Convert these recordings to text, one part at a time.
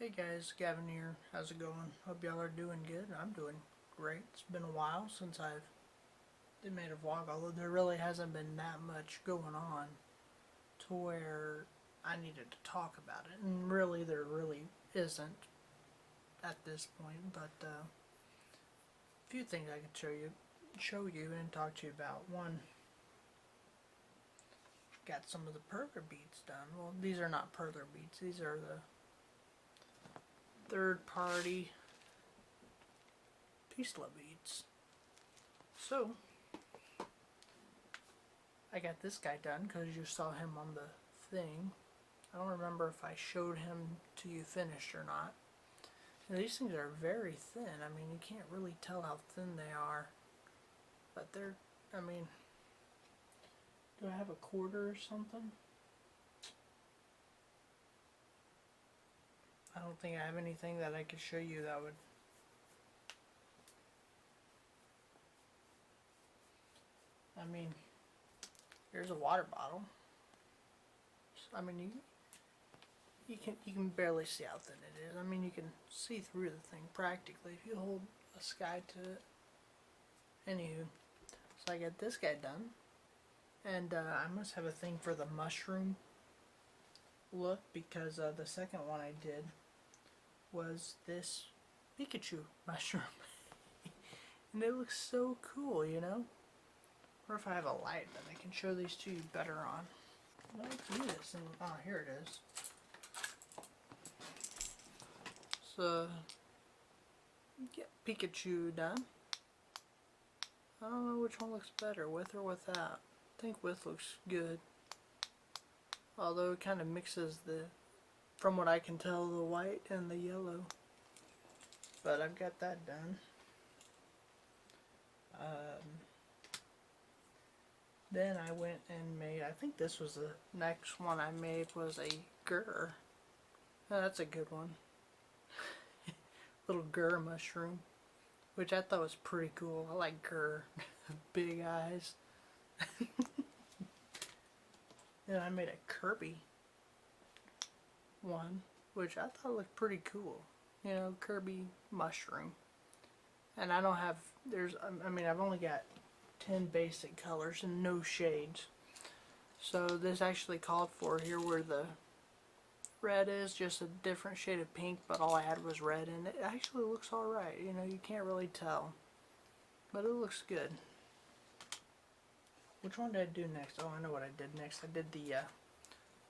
Hey guys, Gavin here. How's it going? Hope y'all are doing good. I'm doing great. It's been a while since I've made a vlog, although there really hasn't been that much going on to where I needed to talk about it. And really, there really isn't at this point, but a few things I could show you and talk to you about. One, got some of the perler beads done. Well, these are not perler beads. These are the third-party Peacela beads. So, I got this guy done because you saw him on the thing. I don't remember if I showed him to you finished or not. And these things are very thin. I mean, you can't really tell how thin they are. But they're, I mean, do I have a quarter or something? I don't think I have anything that I could show you that would. I mean, here's a water bottle. I mean, you can barely see how thin it is. I mean, you can see through the thing practically if you hold a sky to it. Anywho, so I got this guy done, and I must have a thing for the mushroom look because the second one I did was this Pikachu mushroom. And it looks so cool, you know? Or if I have a light that I can show these to you better on. Let's do this. And, oh, here it is. So, get Pikachu done. I don't know which one looks better, with or without. I think with looks good. Although it kind of mixes from what I can tell, the white and the yellow. But I've got that done. Then I went and made, I think this was the next one I made, was a grr. Oh, that's a good one. Little grr mushroom, which I thought was pretty cool. I like grr. Big eyes. Then I made a Kirby one, which I thought looked pretty cool. You know, Kirby mushroom. And I don't have, I mean, I've only got 10 basic colors and no shades. So this actually called for here where the red is just a different shade of pink, but all I had was red, and it actually looks alright. You know, you can't really tell, but it looks good. Which one did I do next? Oh, I know what I did next. I did the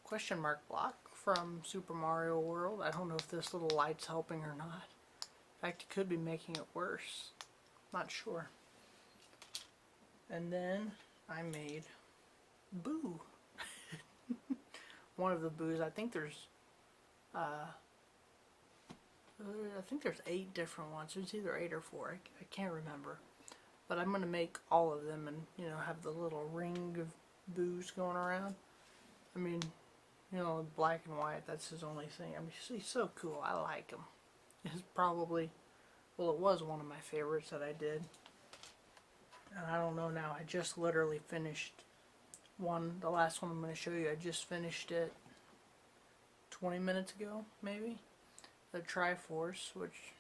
question mark block from Super Mario World. I don't know if this little light's helping or not. In fact, it could be making it worse. Not sure. And then I made Boo. One of the Boos. I think there's 8 different ones. It's either 8 or 4. I can't remember. But I'm going to make all of them and, you know, have the little ring of Boos going around. I mean, you know, black and white, that's his only thing. I mean, he's so cool. I like him. It's probably, well, it was one of my favorites that I did. And I don't know now, I just literally finished one, the last one I'm going to show you. I just finished it 20 minutes ago, maybe. The Triforce, which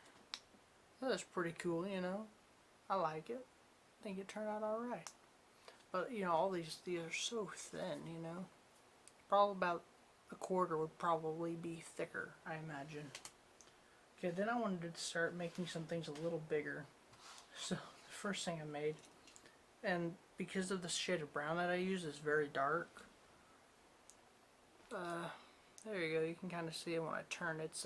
that's pretty cool, you know. I like it. I think it turned out alright. But, you know, all these are so thin, you know. Probably about a quarter would probably be thicker, I imagine. Okay, then I wanted to start making some things a little bigger. So, the first thing I made, and because of the shade of brown that I use is very dark, there you go, you can kind of see it when I turn. It's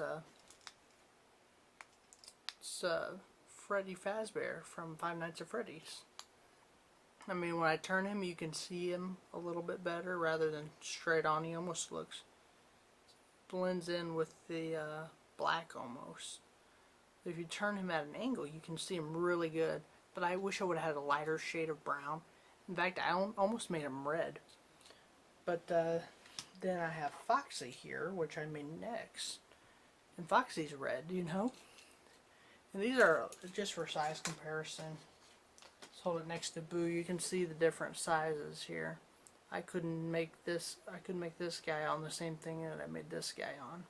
Freddy Fazbear from Five Nights at Freddy's. I mean, when I turn him, you can see him a little bit better rather than straight on. He almost blends in with the black almost. If you turn him at an angle, you can see him really good. But I wish I would have had a lighter shade of brown. In fact, I almost made him red. But then I have Foxy here, which I made next. And Foxy's red, you know. And these are just for size comparison. Let's hold it next to Boo. You can see the different sizes here. I couldn't make this guy on the same thing that I made this guy on.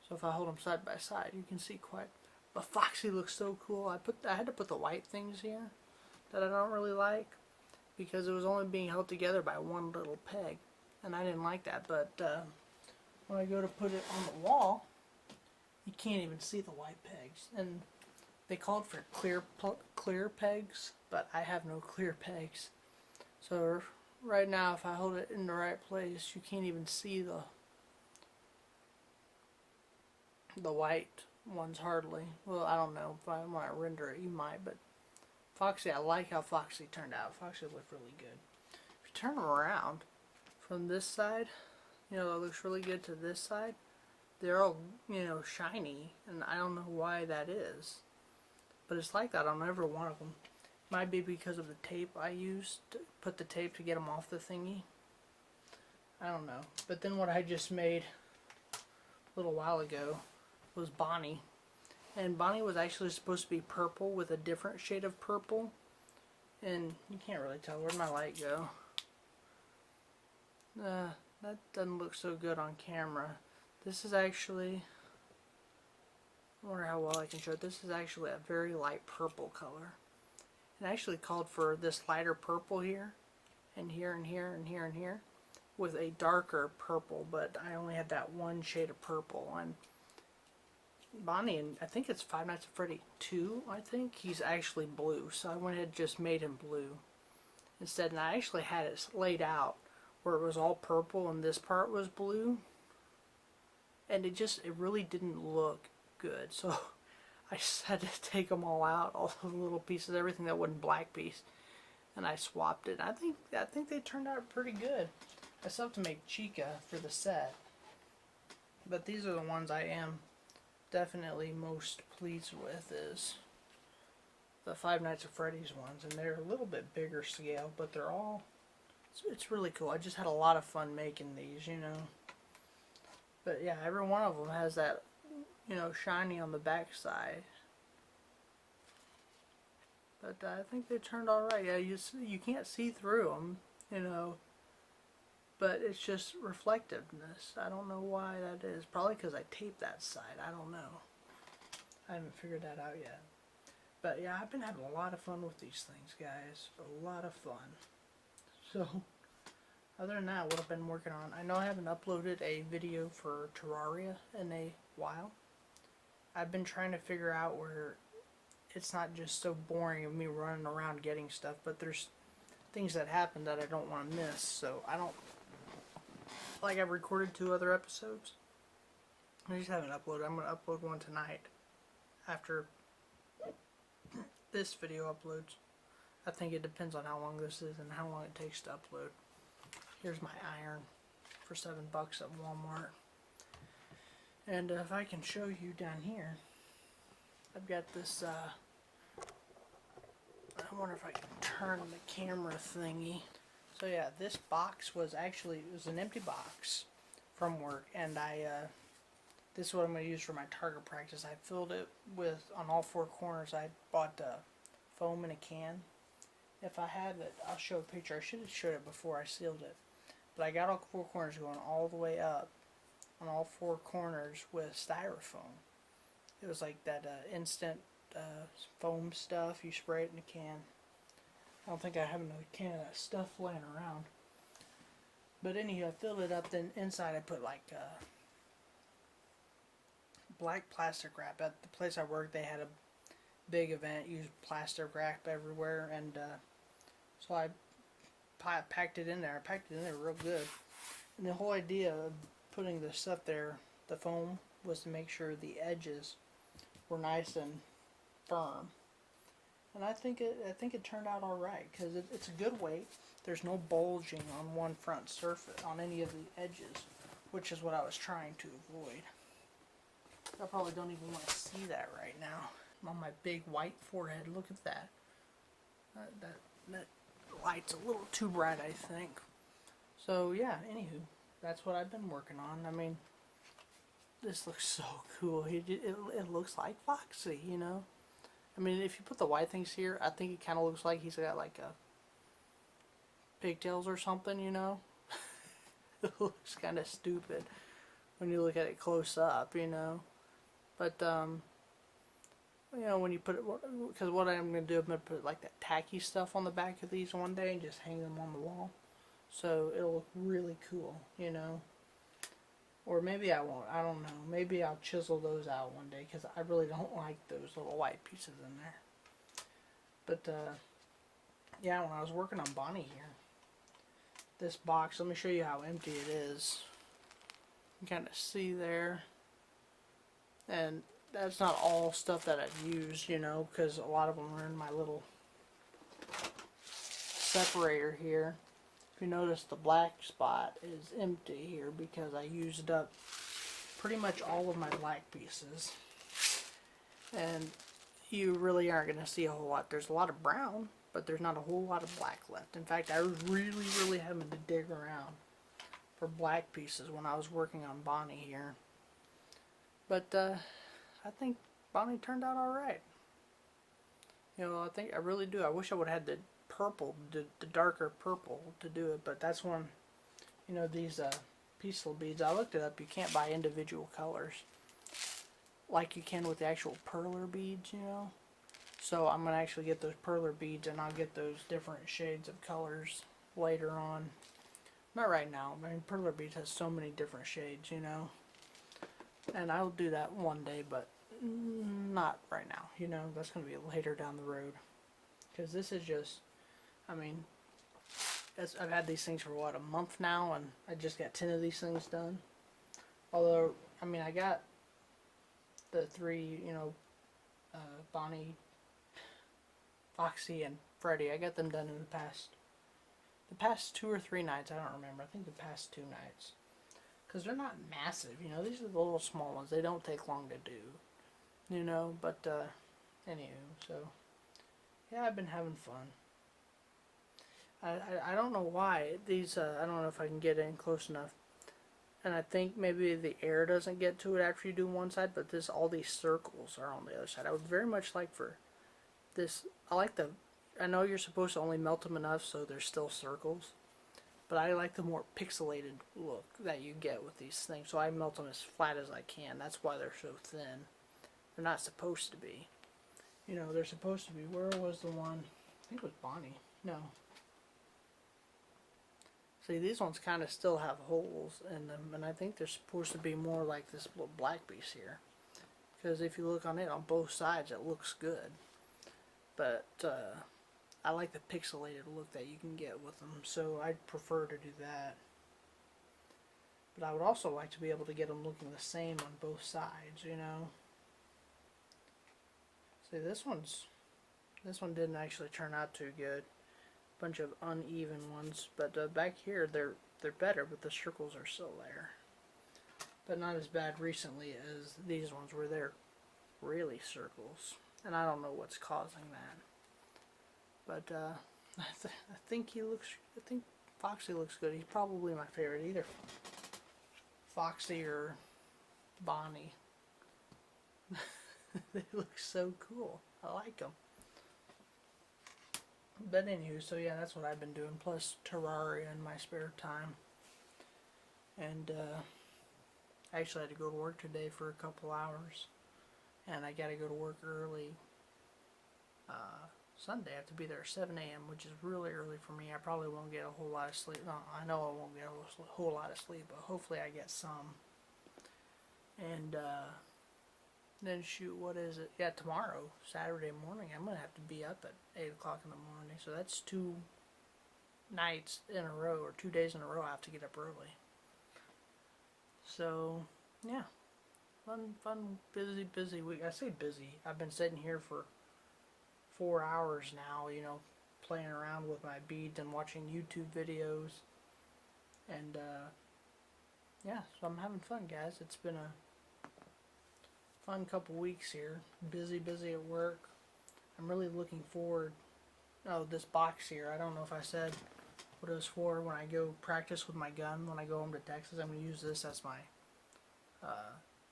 So if I hold them side by side, you can see quite. But Foxy looks so cool. I had to put the white things here that I don't really like because it was only being held together by one little peg, and I didn't like that. But when I go to put it on the wall, you can't even see the white pegs. And they called for clear pegs, but I have no clear pegs. So right now, if I hold it in the right place, you can't even see the white ones hardly. Well, I don't know. If I want to render it, you might. But Foxy, I like how Foxy turned out. Foxy looked really good. If you turn them around from this side, you know, it looks really good to this side. They're all, you know, shiny, and I don't know why that is. But it's like that on every one of them. Might be because of the tape I used to put the tape to get them off the thingy. I don't know. But then what I just made a little while ago was Bonnie. And Bonnie was actually supposed to be purple with a different shade of purple. And you can't really tell. Where'd my light go? That doesn't look so good on camera. This is actually... I wonder how well I can show it. This is actually a very light purple color. It actually called for this lighter purple here, and here, and here, and here, and here, with a darker purple, but I only had that one shade of purple. And Bonnie, and I think it's Five Nights at Freddy 2, I think, he's actually blue, so I went ahead and just made him blue instead, and I actually had it laid out where it was all purple and this part was blue, and it really didn't look good, so I just had to take them all out, all the little pieces, everything that wasn't black piece, and I swapped it. I think they turned out pretty good. I still have to make Chica for the set, but these are the ones I am definitely most pleased with, is the Five Nights at Freddy's ones, and they're a little bit bigger scale, but they're all, it's really cool. I just had a lot of fun making these, you know. But yeah, every one of them has that, you know, shiny on the back side. But I think they turned all right. Yeah, you can't see through them, you know, but it's just reflectiveness. I don't know why that is. Probably because I taped that side. I don't know. I haven't figured that out yet. But yeah, I've been having a lot of fun with these things, guys. A lot of fun. So, other than that, what I've been working on, I know I haven't uploaded a video for Terraria in a while. I've been trying to figure out where it's not just so boring of me running around getting stuff, but there's things that happen that I don't want to miss. So I don't, like, I've recorded 2 other episodes. I just haven't uploaded. I'm going to upload one tonight after this video uploads. I think it depends on how long this is and how long it takes to upload. Here's my iron for $7 at Walmart. And if I can show you down here, I've got this, I wonder if I can turn the camera thingy. So yeah, this box was actually, it was an empty box from work, and this is what I'm going to use for my target practice. I filled it with, on all 4 corners, I bought foam in a can. If I have it, I'll show a picture. I should have showed it before I sealed it. But I got all 4 corners going all the way up on all 4 corners with styrofoam. It was like that instant foam stuff. You spray it in a can. I don't think I have another can of that stuff laying around. But anyhow, I filled it up. Then inside I put like black plastic wrap. At the place I worked, they had a big event, used plastic wrap everywhere, and so I packed it in there. I packed it in there real good. And the whole idea of putting the stuff there, the foam, was to make sure the edges were nice and firm. And I think it turned out all right, because it's a good weight. There's no bulging on one front surface, on any of the edges, which is what I was trying to avoid. I probably don't even want to see that right now. On my big white forehead, look at that. That light's a little too bright, I think. So yeah, anywho, that's what I've been working on. I mean, this looks so cool. It looks like Foxy, you know. I mean, if you put the white things here, I think it kind of looks like he's got like a pigtails or something, you know. It looks kind of stupid, when you look at it close up, you know. But you know, when you put it, because what I'm gonna do, I'm gonna put like that tacky stuff on the back of these one day and just hang them on the wall, so it'll look really cool, you know. Or maybe I won't. I don't know. Maybe I'll chisel those out one day because I really don't like those little white pieces in there. But yeah, when I was working on Bonnie here, this box, let me show you how empty it is. You can kind of see there. And that's not all stuff that I've used, you know, because a lot of them are in my little separator here. If you notice, the black spot is empty here because I used up pretty much all of my black pieces. And you really aren't going to see a whole lot. There's a lot of brown, but there's not a whole lot of black left. In fact, I was really having to dig around for black pieces when I was working on Bonnie here. But I think Bonnie turned out alright. You know, I really do. I wish I would have had the purple, the darker purple to do it, but that's one, you know, these peaceful beads, I looked it up, you can't buy individual colors like you can with the actual perler beads, you know. So I'm going to actually get those perler beads and I'll get those different shades of colors later on. Not right now. I mean, perler beads has so many different shades, you know. And I'll do that one day, but not right now, you know. That's going to be later down the road. Because this is just, I mean, I've had these things for what, a month now, and I just got 10 of these things done. Although, I mean, I got the 3, you know, Bonnie, Foxy, and Freddy. I got them done in the past 2 or 3 nights. I don't remember. I think the past 2 nights. Because they're not massive, you know. These are the little small ones. They don't take long to do, you know. But, anywho, so, yeah, I've been having fun. I don't know why. These, I don't know if I can get in close enough. And I think maybe the air doesn't get to it after you do one side, but all these circles are on the other side. I would very much like for this, I know you're supposed to only melt them enough so they're still circles. But I like the more pixelated look that you get with these things. So I melt them as flat as I can. That's why they're so thin. They're not supposed to be. You know, they're supposed to be. Where was the one? I think it was Bonnie. No. See, these ones kind of still have holes in them. And I think they're supposed to be more like this little black piece here. Because if you look on it on both sides, it looks good. But, I like the pixelated look that you can get with them, so I'd prefer to do that. But I would also like to be able to get them looking the same on both sides, you know. See, this one didn't actually turn out too good. Bunch of uneven ones, but back here they're better, but the circles are still there. But not as bad recently as these ones where they're really circles, and I don't know what's causing that. But I think Foxy looks good. He's probably my favorite, either Foxy or Bonnie. They look so cool. I like them. But anywho, so yeah, that's what I've been doing. Plus Terraria in my spare time. And I actually had to go to work today for a couple hours, and I got to go to work early. Sunday I have to be there at 7 a.m., which is really early for me. I probably won't get a whole lot of sleep. No, I know I won't get a whole lot of sleep, but hopefully I get some. And then shoot, what is it? Yeah, tomorrow, Saturday morning, I'm going to have to be up at 8 o'clock in the morning. So that's 2 nights in a row, or 2 days in a row I have to get up early. So, yeah. Fun, busy week. I say busy. I've been sitting here for 4 hours now, you know, playing around with my beads and watching YouTube videos. And, yeah, so I'm having fun, guys. It's been a fun couple weeks here. Busy at work. I'm really looking forward. Oh, this box here, I don't know if I said what it was for. When I go practice with my gun, when I go home to Texas, I'm going to use this as my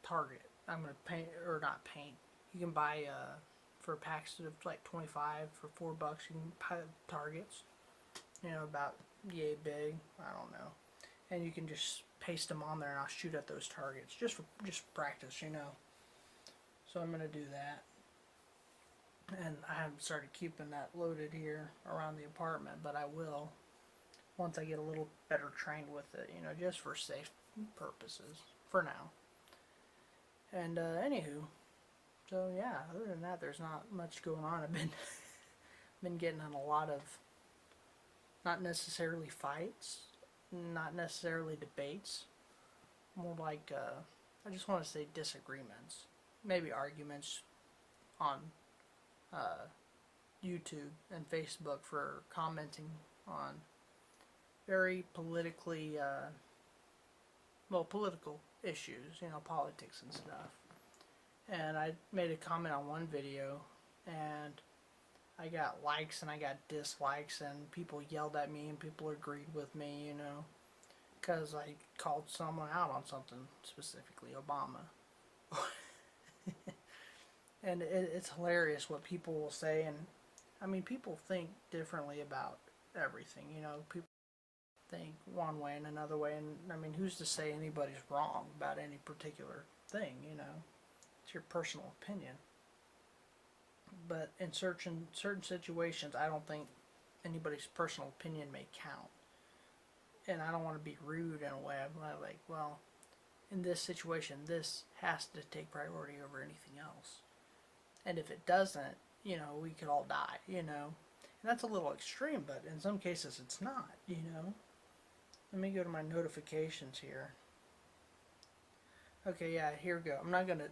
target. I'm going to paint, or not paint. You can buy for packs of like 25 for $4. You can buy targets, you know, about yay big. I don't know, and you can just paste them on there and I'll shoot at those targets just for practice, you know. So I'm gonna do that. And I haven't started keeping that loaded here around the apartment, but I will once I get a little better trained with it, you know, just for safe purposes for now. And anywho, so yeah, other than that, there's not much going on. I've been getting in a lot of, not necessarily fights, not necessarily debates, more like I just want to say disagreements, maybe arguments on YouTube and Facebook for commenting on very politically, political issues, you know, politics and stuff. And I made a comment on one video, and I got likes and I got dislikes, and people yelled at me and people agreed with me, you know, because I called someone out on something, specifically Obama. And it's hilarious what people will say, and I mean, people think differently about everything, you know. People think one way and another way, and I mean, who's to say anybody's wrong about any particular thing, you know? It's your personal opinion. But in certain situations, I don't think anybody's personal opinion may count. And I don't want to be rude in a way. I'm like, well, in this situation, this has to take priority over anything else. And if it doesn't, you know, we could all die, you know. And that's a little extreme, but in some cases it's not, you know. Let me go to my notifications here. Okay, yeah, here we go. I'm not gonna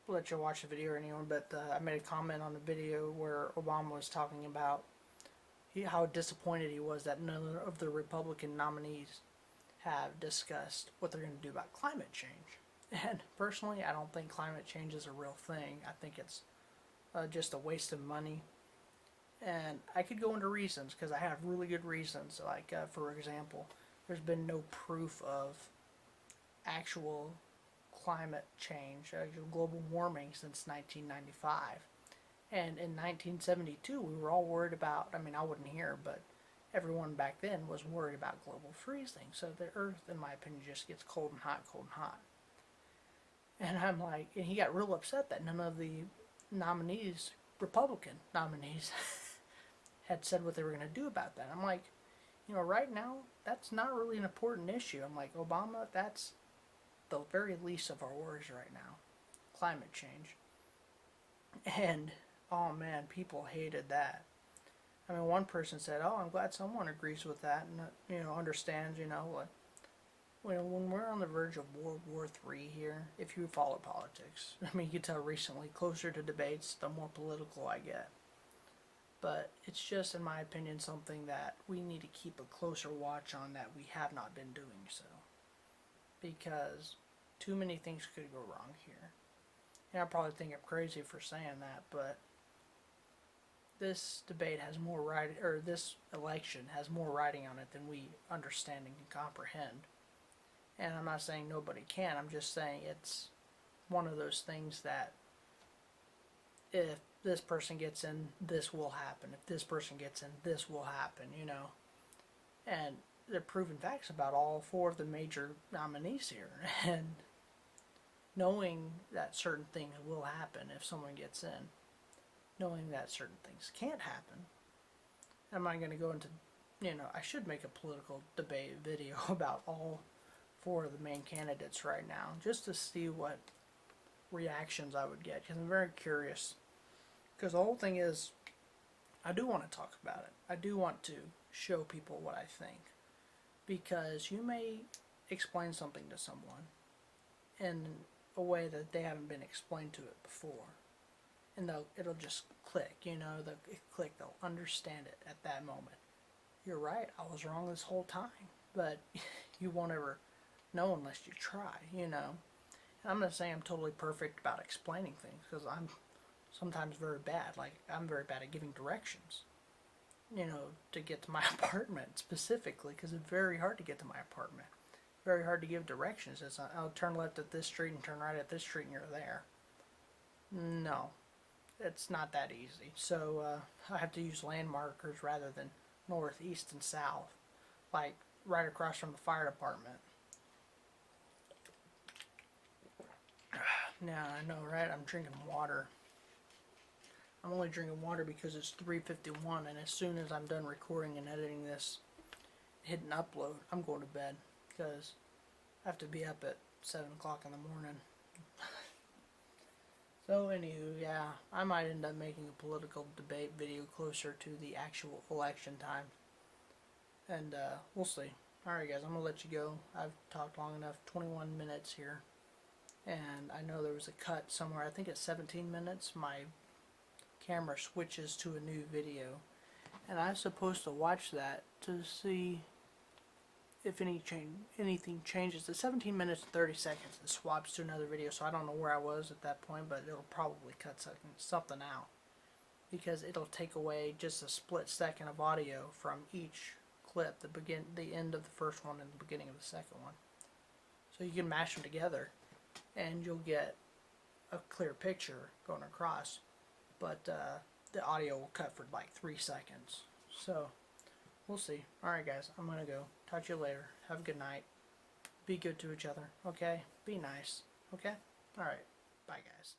let you watch the video or anyone, but I made a comment on the video where Obama was talking about how disappointed he was that none of the Republican nominees have discussed what they're going to do about climate change. And personally, I don't think climate change is a real thing. I think it's just a waste of money. And I could go into reasons, because I have really good reasons. Like, for example, there's been no proof of actual climate change, global warming, since 1995. And in 1972, we were all worried about, I mean, I wasn't here, but everyone back then was worried about global freezing. So the Earth, in my opinion, just gets cold and hot, cold and hot. And I'm like, and he got real upset that none of the nominees, Republican nominees, had said what they were going to do about that. I'm like, you know, right now, that's not really an important issue. I'm like, Obama, that's the very least of our worries right now. Climate change. And, oh man, people hated that. I mean, one person said, oh, I'm glad someone agrees with that and, you know, understands, you know, what. When we're on the verge of World War III here, if you follow politics, I mean, you can tell recently, closer to debates, the more political I get. But it's just, in my opinion, something that we need to keep a closer watch on, that we have not been doing so. Because too many things could go wrong here. And I probably think I'm crazy for saying that, but this debate has more writing, or this election has more writing on it than we understand and can comprehend. And I'm not saying nobody can, I'm just saying it's one of those things that if this person gets in, this will happen. If this person gets in, this will happen, you know. And they're proven facts about all four of the major nominees here. And knowing that certain things will happen if someone gets in, knowing that certain things can't happen. I'm not going to go into, you know, I should make a political debate video about all four of the main candidates right now, just to see what reactions I would get, because I'm very curious. Because the whole thing is, I do want to talk about it. I do want to show people what I think. Because you may explain something to someone in a way that they haven't been explained to it before. And it'll just click, you know, they'll understand it at that moment. You're right, I was wrong this whole time. But you won't ever know unless you try, you know. And I'm not saying I'm totally perfect about explaining things, because I'm sometimes very bad. Like, I'm very bad at giving directions, you know, to get to my apartment specifically, because it's very hard to get to my apartment. Very hard to give directions. It's not, I'll turn left at this street and turn right at this street and you're there. No, it's not that easy. So I have to use landmarkers rather than north, east, and south. Like, right across from the fire department. Now I know, right? I'm drinking water. I'm only drinking water because it's 3:51, and as soon as I'm done recording and editing this, hitting upload, I'm going to bed because I have to be up at 7 o'clock in the morning. So anywho, yeah, I might end up making a political debate video closer to the actual election time. And we'll see. Alright guys, I'm going to let you go. I've talked long enough, 21 minutes here. And I know there was a cut somewhere, I think it's 17 minutes, my camera switches to a new video. And I'm supposed to watch that to see if anything changes. The 17 minutes and 30 seconds it swaps to another video, so I don't know where I was at that point, but it'll probably cut something out because it'll take away just a split second of audio from each clip, the end of the first one and the beginning of the second one. So you can mash them together and you'll get a clear picture going across, but the audio will cut for like 3 seconds. So we'll see. Alright guys, I'm gonna go. Talk to you later. Have a good night. Be good to each other, okay? Be nice, okay? Alright. Bye guys.